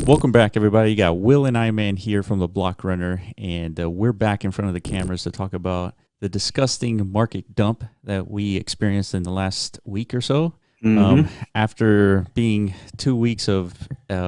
Welcome back, everybody. You got Will and I Man here from the Block Runner, and we're back in front of the cameras to talk about the disgusting market dump that we experienced in the last week or so. After being 2 weeks of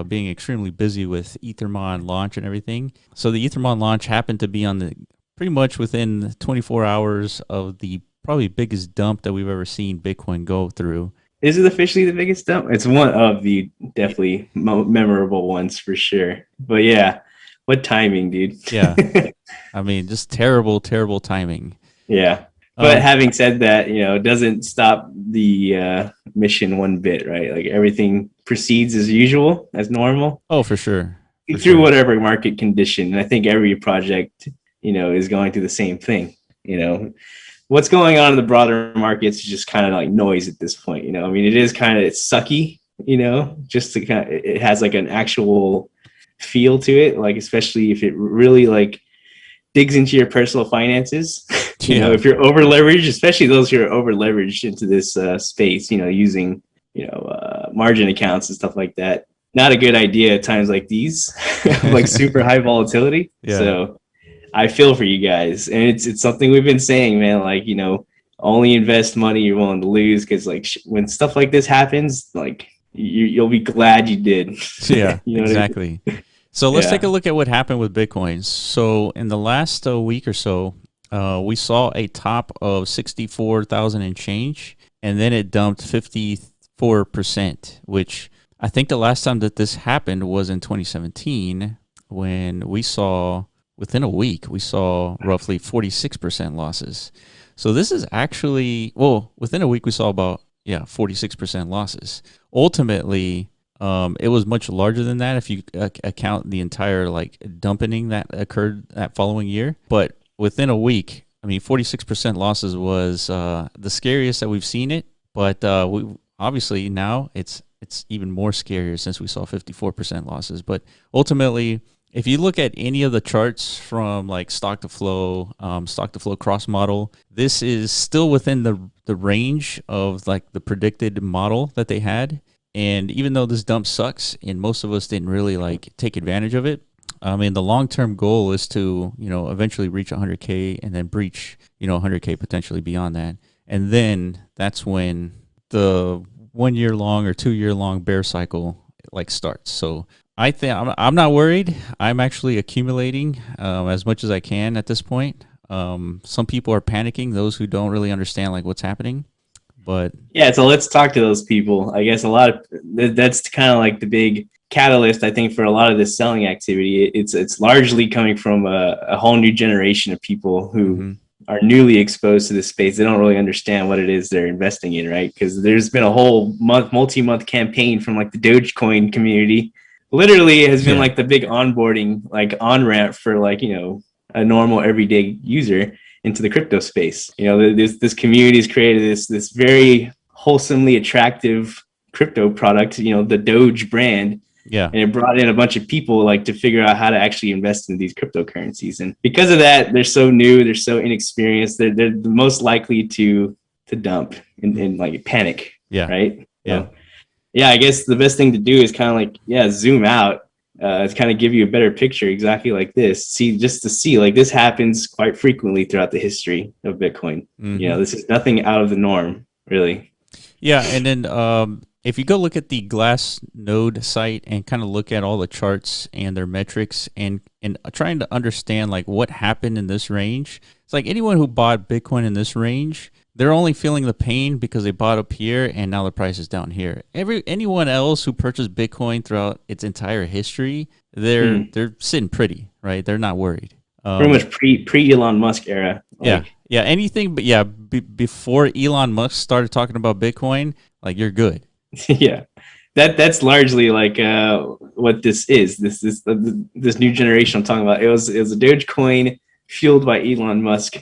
being extremely busy with Ethermon launch and everything. So the Ethermon launch happened to be on the pretty much within 24 hours of the probably biggest dump that we've ever seen Bitcoin go through. Is it officially the biggest dump? It's one of the definitely memorable ones for sure. But yeah, what timing, dude. Yeah. I mean, just terrible, terrible timing. Yeah. But having said that, it doesn't stop the mission one bit, right? Like everything proceeds as usual, as normal. Oh, for sure. Through whatever market condition. And I think every project, is going through the same thing. What's going on in the broader markets is just kind of like noise at this point. I mean, it is kind of, it's sucky, just to kind of, it has like an actual feel to it. Like, especially if it really like digs into your personal finances, if you're over leveraged, especially those who are over leveraged into this space, using, margin accounts and stuff like that. Not a good idea at times like these, like super high volatility. Yeah. So I feel for you guys, and it's something we've been saying, man. Like, only invest money you're willing to lose, because like when stuff like this happens, like you'll be glad you did. Yeah, exactly. I mean? So let's take a look at what happened with Bitcoin. So in the last week or so, we saw a top of 64,000 and change, and then it dumped 54%, which I think the last time that this happened was in 2017, when we saw, within a week, we saw roughly 46% losses. So this is actually, within a week, we saw about, 46% losses. Ultimately, it was much larger than that if you account the entire like dumping that occurred that following year. But within a week, I mean, 46% losses was the scariest that we've seen it. But we obviously now it's even more scarier since we saw 54% losses. But ultimately, if you look at any of the charts from like stock to flow cross model, this is still within the range of like the predicted model that they had. And even though this dump sucks and most of us didn't really like take advantage of it, I mean, the long-term goal is to, eventually reach 100K and then breach, 100K potentially beyond that. And then that's when the 1 year long or 2 year long bear cycle like starts. So I think I'm not worried. I'm actually accumulating as much as I can at this point. Some people are panicking, those who don't really understand like what's happening. But yeah, so let's talk to those people. I guess a lot of that's kind of like the big catalyst, I think, for a lot of this selling activity. It's largely coming from a whole new generation of people who are newly exposed to this space. They don't really understand what it is they're investing in, right? Because there's been a whole multi-month campaign from like the Dogecoin community. Literally has been like the big onboarding, like on-ramp for like, a normal everyday user into the crypto space. This community has created this very wholesomely attractive crypto product, the Doge brand. Yeah. And it brought in a bunch of people like to figure out how to actually invest in these cryptocurrencies. And because of that, they're so new, they're so inexperienced, they're the most likely to dump and like panic. Yeah. Right. Yeah. So, yeah, I guess the best thing to do is kind of like, zoom out, to kind of give you a better picture exactly like this. Just to see like this happens quite frequently throughout the history of Bitcoin. This is nothing out of the norm, really. Yeah. And then if you go look at the Glassnode site and kind of look at all the charts and their metrics and trying to understand like what happened in this range, it's like anyone who bought Bitcoin in this range, they're only feeling the pain because they bought up here and now the price is down here. Anyone else who purchased Bitcoin throughout its entire history, they're sitting pretty, right? They're not worried. Pretty much pre Elon Musk era. Yeah. Anything, but before Elon Musk started talking about Bitcoin, like you're good. Yeah, that's largely like what this is. This new generation I'm talking about. It was a Dogecoin fueled by Elon Musk,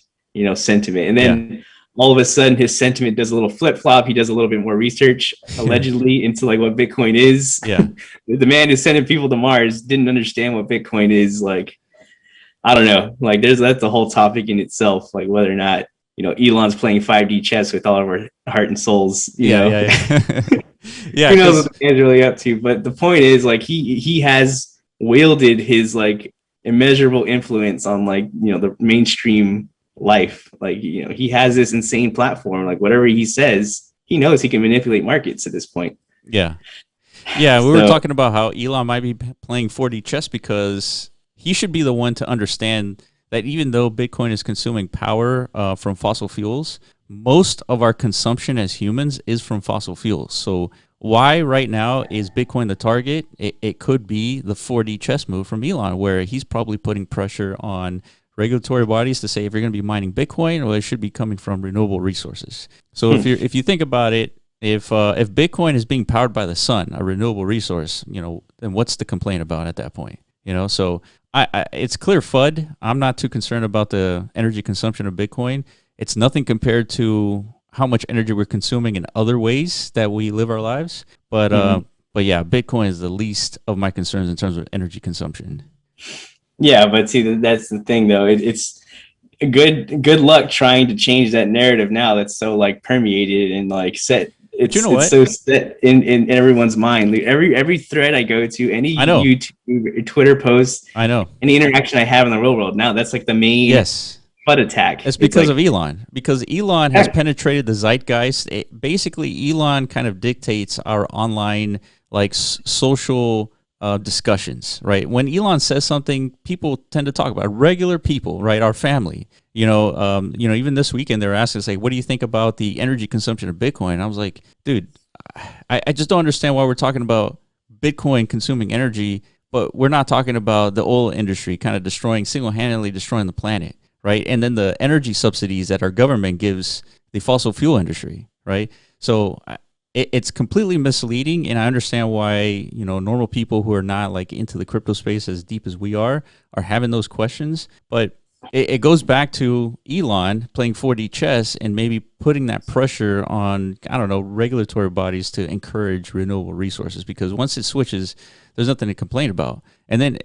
sentiment, and then all of a sudden his sentiment does a little flip flop. He does a little bit more research, allegedly, into like what Bitcoin is. Yeah, the man who's sending people to Mars didn't understand what Bitcoin is. Like, I don't know. Like, that's a whole topic in itself. Like whether or not Elon's playing 5D chess with all of our heart and souls. You know? Yeah, Who knows what the man's really up to? But the point is, like, he has wielded his like immeasurable influence on like the mainstream life. Like he has this insane platform. Like whatever he says, he knows he can manipulate markets at this point. Yeah. Yeah, we were talking about how Elon might be playing 4D chess because he should be the one to understand that even though Bitcoin is consuming power from fossil fuels, most of our consumption as humans is from fossil fuels. So why right now is Bitcoin the target? It could be the 4D chess move from Elon, where he's probably putting pressure on regulatory bodies to say if you're going to be mining Bitcoin, well, it should be coming from renewable resources. So if you think about it, if Bitcoin is being powered by the sun, a renewable resource, then what's the complaint about at that point? So it's clear FUD. I'm not too concerned about the energy consumption of Bitcoin. It's nothing compared to how much energy we're consuming in other ways that we live our lives. But yeah, Bitcoin is the least of my concerns in terms of energy consumption. Yeah, but see, that's the thing though. It's good luck trying to change that narrative now. That's so like permeated and like set. It's so set in everyone's mind. Like, every thread I go to, any YouTube, Twitter post, any interaction I have in the real world now, that's like the main FUD attack. It's because of Elon. Because Elon has penetrated the zeitgeist. Basically, Elon kind of dictates our online like social discussions, right? When Elon says something, people tend to talk about regular people, right? Our family. Even this weekend they were asking us, like, what do you think about the energy consumption of Bitcoin? I was like, dude, I just don't understand why we're talking about Bitcoin consuming energy, but we're not talking about the oil industry kind of single-handedly destroying the planet, right? And then the energy subsidies that our government gives the fossil fuel industry, right? So it's completely misleading, and I understand why normal people who are not like into the crypto space as deep as we are having those questions. But it goes back to Elon playing 4D chess and maybe putting that pressure on, I don't know, regulatory bodies to encourage renewable resources, because once it switches, there's nothing to complain about. And then,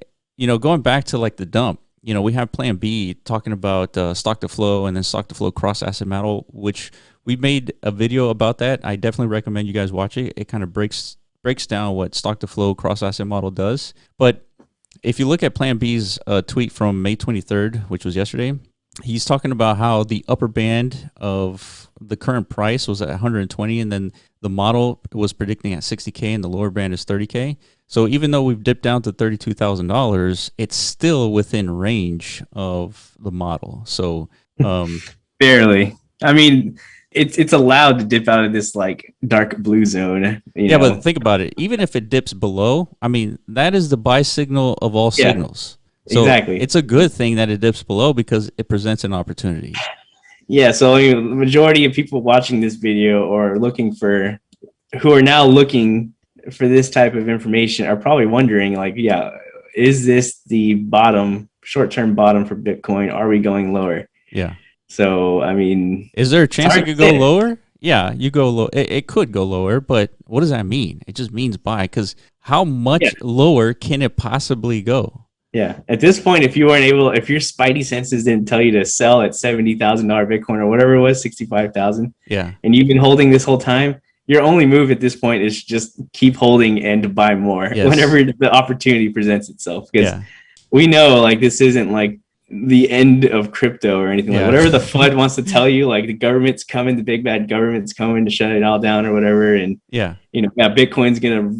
going back to like the dump, we have Plan B talking about stock to flow and then stock to flow cross asset model, which we made a video about that. I definitely recommend you guys watch it. It kind of breaks down what stock to flow cross asset model does. But if you look at Plan B's tweet from May 23rd, which was yesterday, he's talking about how the upper band of the current price was at 120, and then the model was predicting at 60K, and the lower band is 30K. So even though we've dipped down to $32,000, it's still within range of the model. So barely. I mean, it's allowed to dip out of this like dark blue zone. Yeah, but think about it. Even if it dips below, I mean, that is the buy signal of all signals. So exactly. It's a good thing that it dips below because it presents an opportunity. Yeah, so the majority of people watching this video or who are now looking for this type of information are probably wondering, like, is this the short-term bottom for Bitcoin? Are we going lower? Yeah. So, I mean, is there a chance it could go lower? Yeah, you go low. It could go lower, but what does that mean? It just means buy, because how much lower can it possibly go? Yeah. At this point, if your spidey senses didn't tell you to sell at $70,000 Bitcoin or whatever it was, 65,000. Yeah. And you've been holding this whole time, your only move at this point is just keep holding and to buy more whenever the opportunity presents itself. Because we know like this isn't like the end of crypto or anything. Like whatever the FUD wants to tell you, like the government's coming, the big bad government's coming to shut it all down or whatever. And Bitcoin's gonna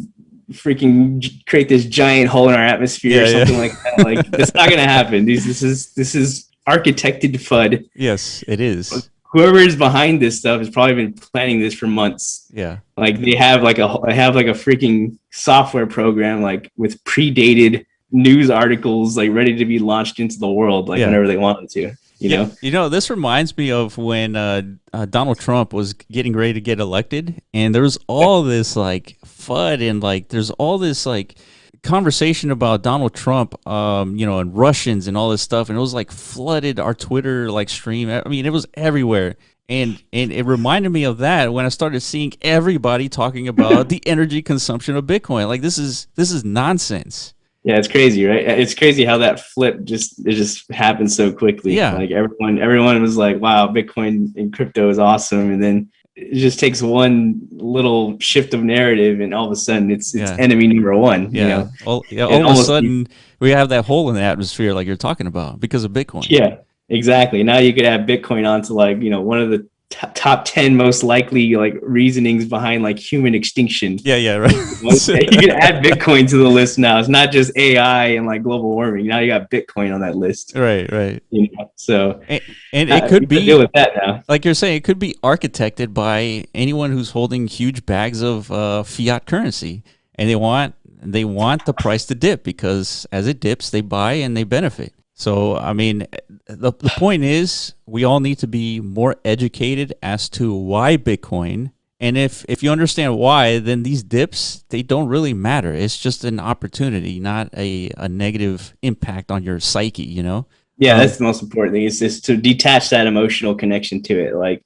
freaking create this giant hole in our atmosphere or something like that. Like that's not gonna happen. This is architected FUD. Yes, it is. Whoever is behind this stuff has probably been planning this for months. Yeah. Like they have like a freaking software program like with predated news articles like ready to be launched into the world like whenever they wanted to. You know, this reminds me of when Donald Trump was getting ready to get elected, and there was all this like FUD and like there's all this like conversation about Donald Trump, and Russians and all this stuff, and it was like flooded our Twitter like stream. I mean, it was everywhere, and it reminded me of that when I started seeing everybody talking about the energy consumption of Bitcoin. Like this is nonsense. Yeah, it's crazy, right? It's crazy how that flip just happened so quickly. Yeah, like everyone was like, "Wow, Bitcoin and crypto is awesome," and then it just takes one little shift of narrative, and all of a sudden it's Yeah. enemy number one. Yeah. You know, All of a sudden we have that hole in the atmosphere like you're talking about because of Bitcoin. Yeah, exactly. Now you could add Bitcoin onto like, you know, one of the top 10 most likely like reasonings behind like human extinction. Yeah, right. You can add Bitcoin to the list now. It's not just AI and like global warming. Now you got Bitcoin on that list. Right. You know, so and it could be deal with that now. Like you're saying, it could be architected by anyone who's holding huge bags of fiat currency, and they want the price to dip, because as it dips, they buy and they benefit. So, I mean, the point is, we all need to be more educated as to why Bitcoin. And if you understand why, then these dips, they don't really matter. It's just an opportunity, not a negative impact on your psyche, you know? Yeah, that's the most important thing, is just to detach that emotional connection to it. Like,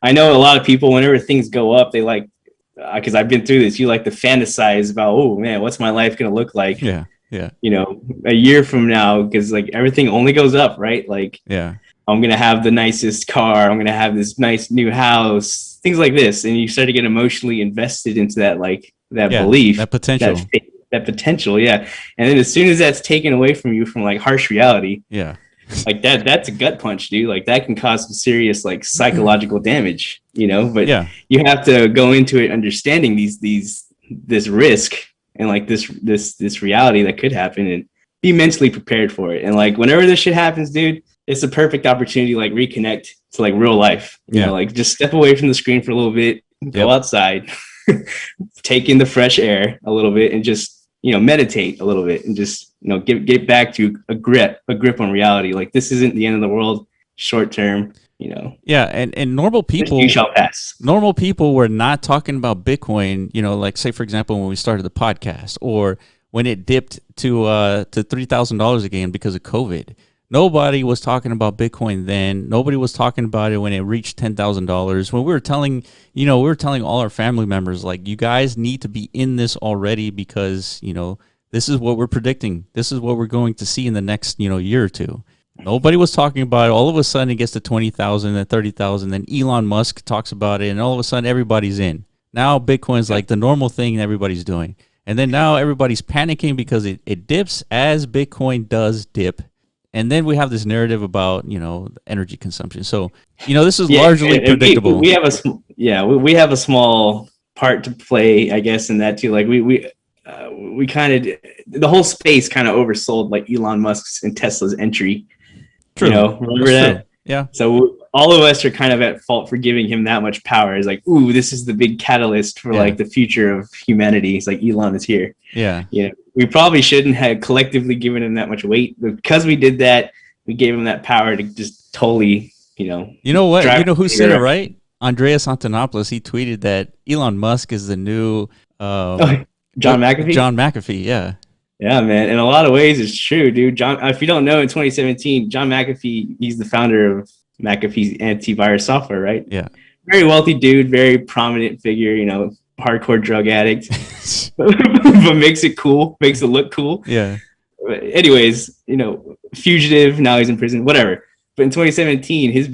I know a lot of people, whenever things go up, they like, because I've been through this, you like to fantasize about, oh man, what's my life going to look like? Yeah. You know, a year from now, because like everything only goes up, right? Like, yeah, I'm going to have the nicest car. I'm going to have this nice new house, things like this. And you start to get emotionally invested into that, like that belief, that potential, that potential. Yeah. And then as soon as that's taken away from you from like harsh reality, like that's a gut punch, dude. Like that can cause some serious like psychological damage, you know, but you have to go into it understanding this risk and like this reality that could happen, and be mentally prepared for it. And like whenever this shit happens, dude, it's a perfect opportunity to like reconnect to like real life. You know, like just step away from the screen for a little bit, go outside, take in the fresh air a little bit, and just, you know, meditate a little bit, and just, you know, get back to a grip on reality. Like this isn't the end of the world short term, you know. Yeah, and normal people, you shall pass. Normal people were not talking about Bitcoin, you know, like say for example when we started the podcast, or when it dipped to $3,000 again because of COVID. Nobody was talking about Bitcoin then. Nobody was talking about it when it reached $10,000. When we were telling all our family members, like, you guys need to be in this already, because, you know, this is what we're predicting. This is what we're going to see in the next, you know, year or two. Nobody was talking about it. All of a sudden it gets to 20,000 and 30,000. Then Elon Musk talks about it, and all of a sudden everybody's in. Now Bitcoin's like the normal thing everybody's doing. And then now everybody's panicking because it dips as Bitcoin does dip. And then we have this narrative about, you know, energy consumption. So, you know, this is largely predictable. We have a small part to play, I guess, in that too. Like we kind of, the whole space kind of oversold like Elon Musk's and Tesla's entry. True. You know, remember that? True. Yeah. So all of us are kind of at fault for giving him that much power. It's like, ooh, this is the big catalyst for like the future of humanity. It's like Elon is here. Yeah. You know, we probably shouldn't have collectively given him that much weight, but because we did that, we gave him that power to just totally, you know. You know what? You know who said it, right? Andreas Antonopoulos. He tweeted that Elon Musk is the new John McAfee. John McAfee. Yeah. Yeah, man. In a lot of ways, it's true, dude. John, if you don't know, in 2017, John McAfee, he's the founder of McAfee's antivirus software, right? Yeah. Very wealthy dude, very prominent figure, you know, hardcore drug addict, but makes it cool, makes it look cool. Yeah. But anyways, you know, fugitive, now he's in prison, whatever. But in 2017, his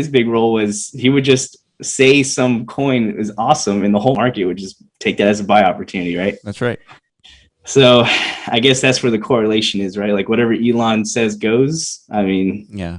big role was he would just say some coin is awesome, and the whole market would just take that as a buy opportunity, right? That's right. So I guess that's where the correlation is, right? Like whatever Elon says goes. I mean, yeah,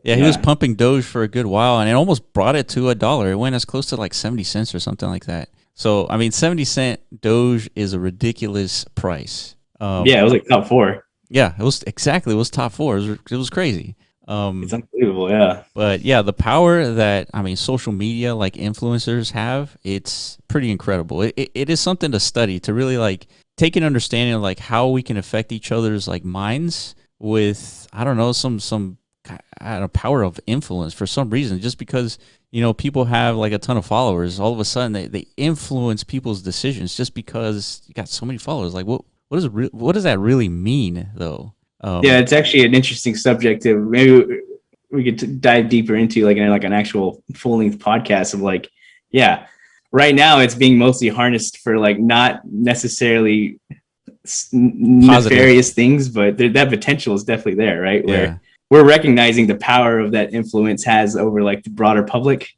he was pumping Doge for a good while, and it almost brought it to $1. It went as close to like 70 cents or something like that. So I mean, 70-cent Doge is a ridiculous price. Yeah, it was like top 4. Yeah, it was top 4. It was crazy. It's unbelievable, yeah. But yeah, the power that, I mean, social media, like influencers have, it's pretty incredible. It is something to study, to really like take an understanding of like how we can affect each other's like minds with, I don't know, some power of influence for some reason. Just because, you know, people have like a ton of followers, all of a sudden they influence people's decisions just because you got so many followers. Like what does that really mean though? Yeah, it's actually an interesting subject. Maybe we could dive deeper into like an actual full length podcast of like, yeah, right now it's being mostly harnessed for like not necessarily nefarious things, but that potential is definitely there, right? Where we're recognizing the power of that influence has over like the broader public.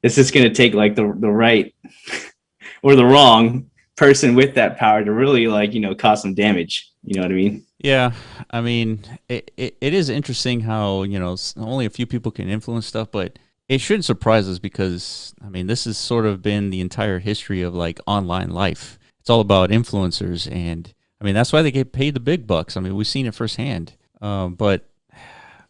it's just going to take like the right or the wrong person with that power to really like, cause some damage. You know what I mean? Yeah. I mean, it is interesting how, only a few people can influence stuff, but it shouldn't surprise us because, I mean, this has sort of been the entire history of like online life. It's all about influencers. And I mean, that's why they get paid the big bucks. I mean, we've seen it firsthand. But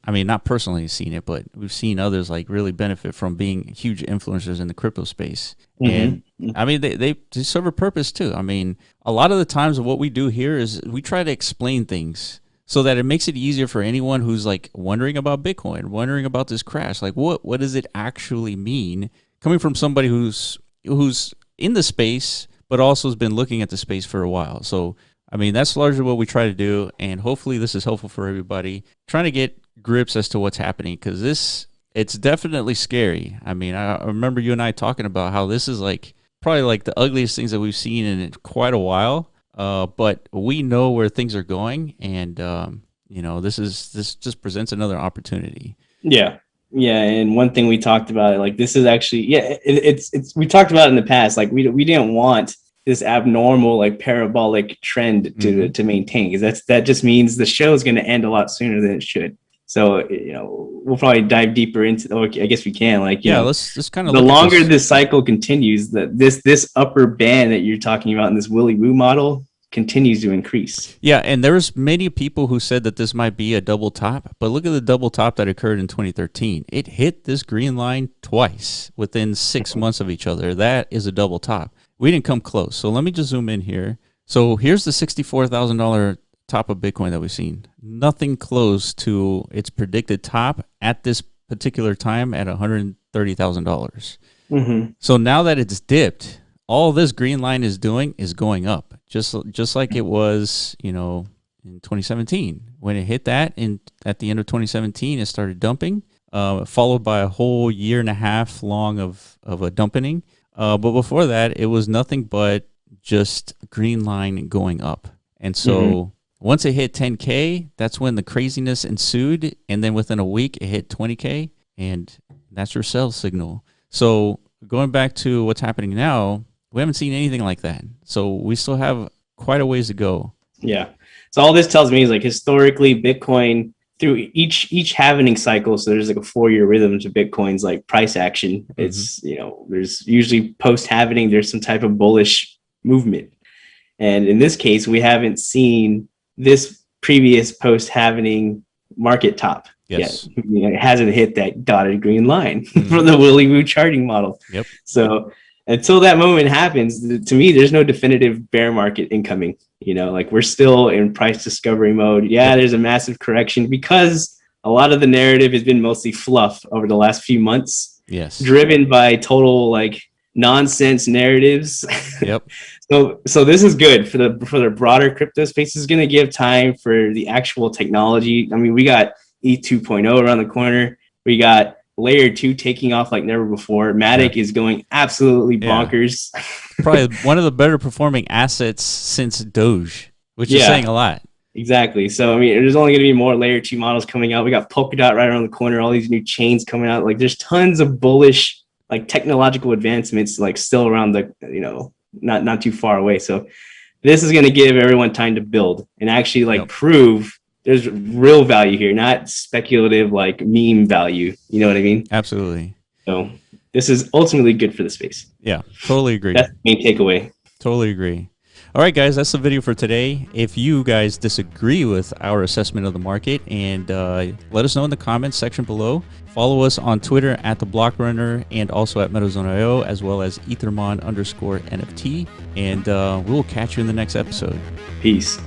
I mean, not personally seen it, but we've seen others like really benefit from being huge influencers in the crypto space. And I mean, they serve a purpose too. I mean, a lot of the times what we do here is we try to explain things so that it makes it easier for anyone who's like wondering about Bitcoin, wondering about this crash. Like, what does it actually mean? Coming from somebody who's in the space, but also has been looking at the space for a while. So, I mean, that's largely what we try to do, and hopefully this is helpful for everybody. Trying to get grips as to what's happening, because it's definitely scary. I mean, I remember you and I talking about how this is like probably like the ugliest things that we've seen in quite a while. But we know where things are going, and this just presents another opportunity. Yeah. And one thing we talked about, like this is actually, it's we talked about it in the past. Like we didn't want this abnormal like parabolic trend to maintain, because that just means the show is going to end a lot sooner than it should. So we'll probably dive deeper into. I guess we can. Like let's kind of the longer this cycle continues, that this upper band that you're talking about in this Willy Woo model continues to increase. Yeah, and there's many people who said that this might be a double top, but look at the double top that occurred in 2013. It hit this green line twice within 6 months of each other. That is a double top. We didn't come close. So let me just zoom in here. So here's the $64,000 top of Bitcoin that we've seen. Nothing close to its predicted top at this particular time at $130,000. So now that it's dipped, all this green line is doing is going up, just like it was, in 2017. When it hit that at the end of 2017, it started dumping, followed by a whole year and a half long of a dumping. But before that, it was nothing but just green line going up. And so once it hit 10K, that's when the craziness ensued. And then within a week, it hit 20K, and that's your sell signal. So going back to what's happening now, we haven't seen anything like that. So we still have quite a ways to go. Yeah. So all this tells me is like historically Bitcoin through each halvening cycle. So there's like a 4-year rhythm to Bitcoin's like price action. It's, there's usually post halvening, there's some type of bullish movement. And in this case, we haven't seen this previous post halvening market top yet. It hasn't hit that dotted green line for the Willy Woo charting model. Yep. So until that moment happens, to me, there's no definitive bear market incoming. Like we're still in price discovery mode. Yeah, there's a massive correction because a lot of the narrative has been mostly fluff over the last few months. Yes. Driven by total like nonsense narratives. Yep. So this is good for the broader crypto space. Is going to give time for the actual technology. I mean, we got E2.0 around the corner. We got Layer 2 taking off like never before. Matic is going absolutely bonkers. Probably one of the better performing assets since Doge, which is saying a lot. Exactly. So, I mean, there's only going to be more Layer 2 models coming out. We got Polkadot right around the corner, all these new chains coming out. Like, there's tons of bullish, like, technological advancements, like, still around the, not too far away. So, this is going to give everyone time to build and actually, like, prove there's real value here, not speculative, like, meme value. You know what I mean? Absolutely. So, this is ultimately good for the space. Yeah, totally agree. That's the main takeaway. Totally agree. All right, guys, that's the video for today. If you guys disagree with our assessment of the market, and let us know in the comments section below. Follow us on Twitter at The Block Runner and also at MetaZone.io, as well as Ethermon_NFT. And we will catch you in the next episode. Peace.